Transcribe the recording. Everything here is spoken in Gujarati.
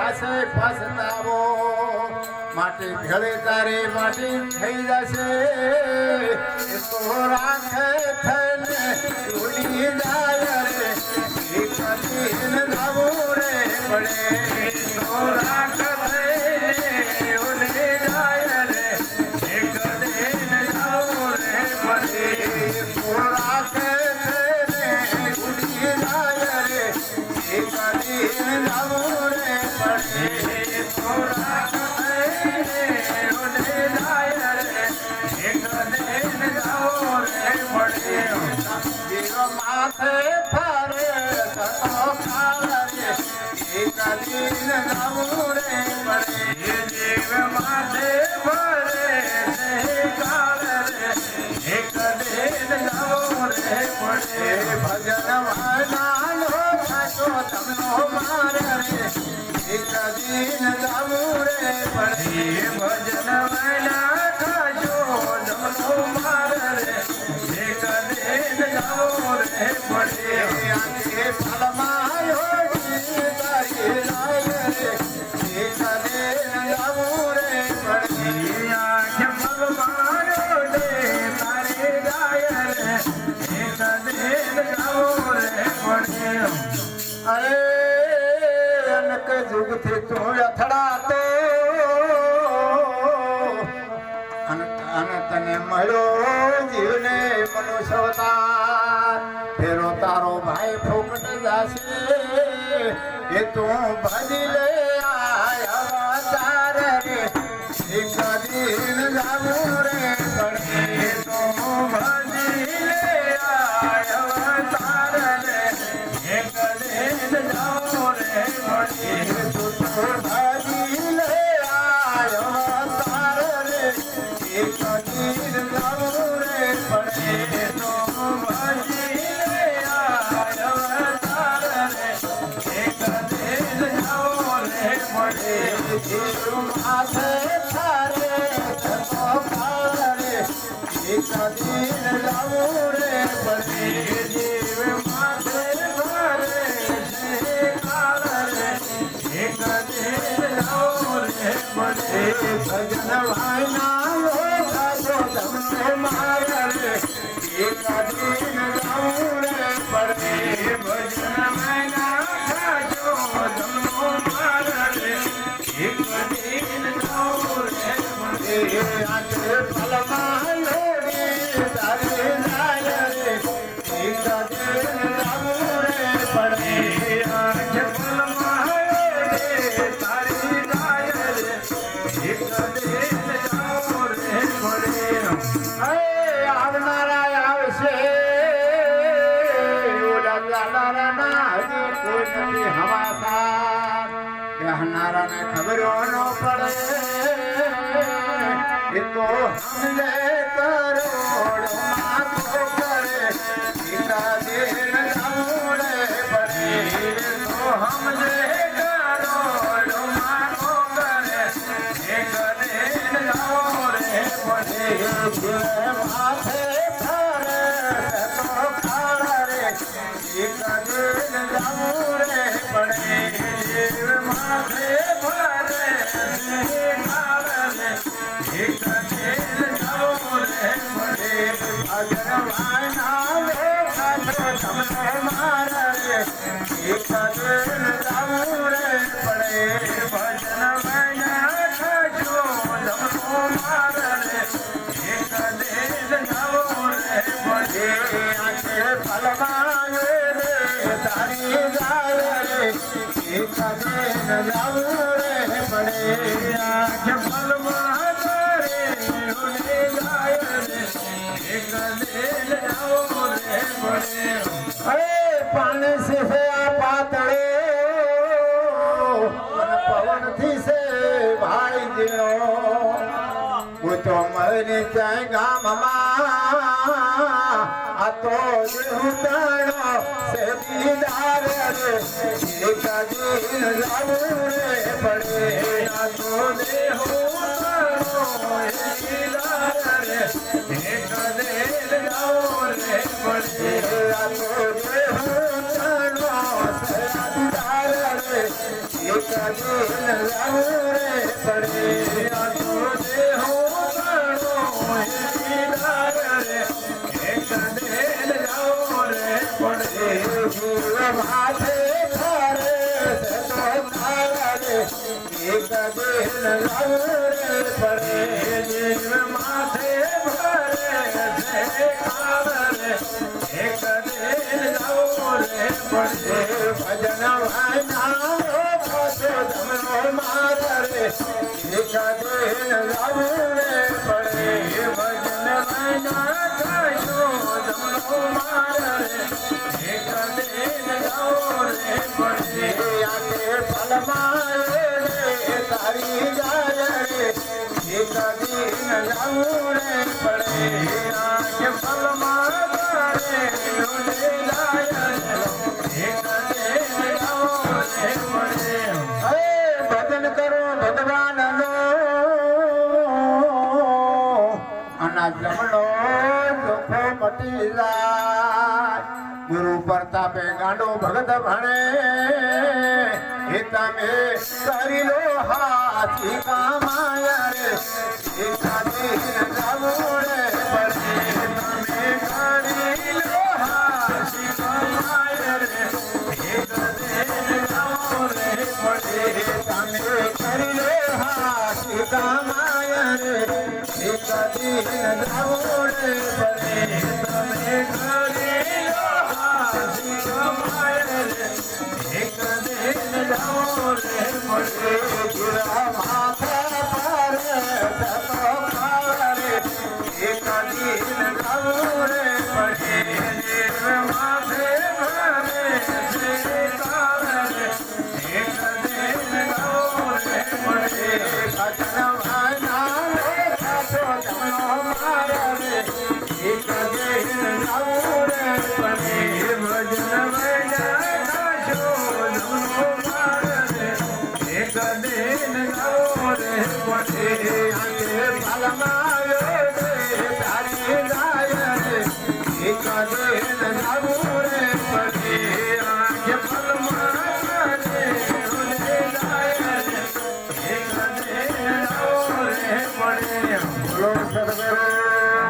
થાશે પછતાવો માટી ભેળે તારે માટી થઈ જશે એ તો રાખે થઈને ઉડી જાય રે એ કરીને જાવું રે પડે તો રાખે થઈને ઉડી જાય રે એ કરીને જાવું રે પડે તો રાખે થઈને ઉડી જાય રે એ કરીને જાવું રે પડે તો રાખે માથે ફરે તો કાળ રે એક દિન જાવું રે પડે જીવ માથે ફરે કાળ રે એક દિન જાવું રે પડે ભજન વાળાનો ખાતો તમનો માર રે એક દિન જાવું રે પડે ભજન વાળા ખાજો તમનો માર રે એક દિન જાવું રે પડે આંખે ફલમાયો તારી લાય રે એક દિન જાવું રે પડે આંખે ફલમાયો તારી લાય રે એક દિન જાવું રે પડે અરે અનક જુગથી તું અથડાતો અને તને મળ્યો જીવને મનુષ્ય અવતાર ફેરો તારો ભાઈ ફૂકટ જાશે એ તું ભજી લે અવતાર રે એક દિન જાવું રે પડે તું ભજી લે અવતાર રે એક દિન જાવું રે પડે તું ભજી લે અવતાર રે એક દિન જાવું રે પડે તો ભજી લે અવતાર રે એક દિન જાવું રે પડે જીવ માથે થારે તો કાળ રે એક દિન જાવું રે પડે જીવ માથે થારે કાળ રે એક દિન જાવું રે પડે ભજન વાયના માર રે એક દિન જાવું રે પડે ભજન મૈના ખાજો ધમનો માર રે એક દિન જાવું રે પડે આંખે ફલમાયો રે તારે જાય રે એક દિન જાવું રે પડે આંખે ફલમાયો રે તારે જાય રે એક દિન જાવું રે પડે આવનારા આવશે ઓલા ગાનારા હજી કોઈ નથી હવાસાર કહેનારાને ખબરો ન પડે એ તો હમને કરોડ માથો કરે એકા દિન જાવું રે પડે તો હમને કરોડ માથો કરે એક દિન જાવું રે પડે માથે ફરે તો કાળ રે એક દિન જાવું રે પડે જીવ માથે ફરે કાળ રે એક દિન જાવું રે પડે ભજન વાયના રે ખાતો તમને માર રે એક દિન જાવું રે પડે ભજન વાયના ખાજો ધમનો માર રે એક દિન જાવું રે પડે આંખે ફલમાયો રે તારી જાય રે એક દિન જાવું રે પડે આંખે ફલમાયો રે ઉડી જાય રે એક દિન જાવું રે પડે અરે પાણી સે આ પાતળો અને પવનથી છે ભાઈ જીણો તો મરી જાય ગામમાં આ તો દેહુતાણો સે દીદાર રે એક દિન જાવું રે પડે આ તો દેહુતાણો દીદાર રે એક દિન જાવું રે પડે આ તો દેહુતાણો સે દીદાર રે એક દિન માથે ફરે છે તો તારા રે એક દિન લાવરે પડે જીવ માથે ફરે છે કાવરે એક દિન લાવરે પડે ભજન વાયના પાછો જમનો મારે એક દિન લાવરે પડે ભજન વાયના પાછો જમનો મારે એક દિન લાવરે પડે આકે ફલમાં તારી જાય રે એક દિન લાવરે પડે આકે ફલમાં તારે લોલે જાય એક દિન લાવરે પડે હે ભજન કરો ભગવાનનો અના જમણો દુઃખો મટી જાય ગુરુ પ્રતાપે ગાંડો ભગત ભણે એ તમે કરી લો હાથી કામાયા રે એકા દિન લાવરે પડે તમે કરી લો હાથી કામાયા રે એકા દિન લાવરે પડે તમે કરી લો હાથી કામાયા રે એકા દિન લાવરે પડે તમે કરી લો હાથી કામાયા રે એક દિન લાવરે પડે ગિરા માથે પારે તતો કાવરે એક દિન લાવરે પડે જીવ માથે પારે છે કાવરે એક દિન લાવરે પડે ભજન વાયના પાછો જમનો મારે એક દિન લાવરે પડે ભજન વાયના પાછો જમનો મારે એક દિન લાવરે પડે આકે ફલમાં તારી જાય રે એક દિન લાવરે પડે આકે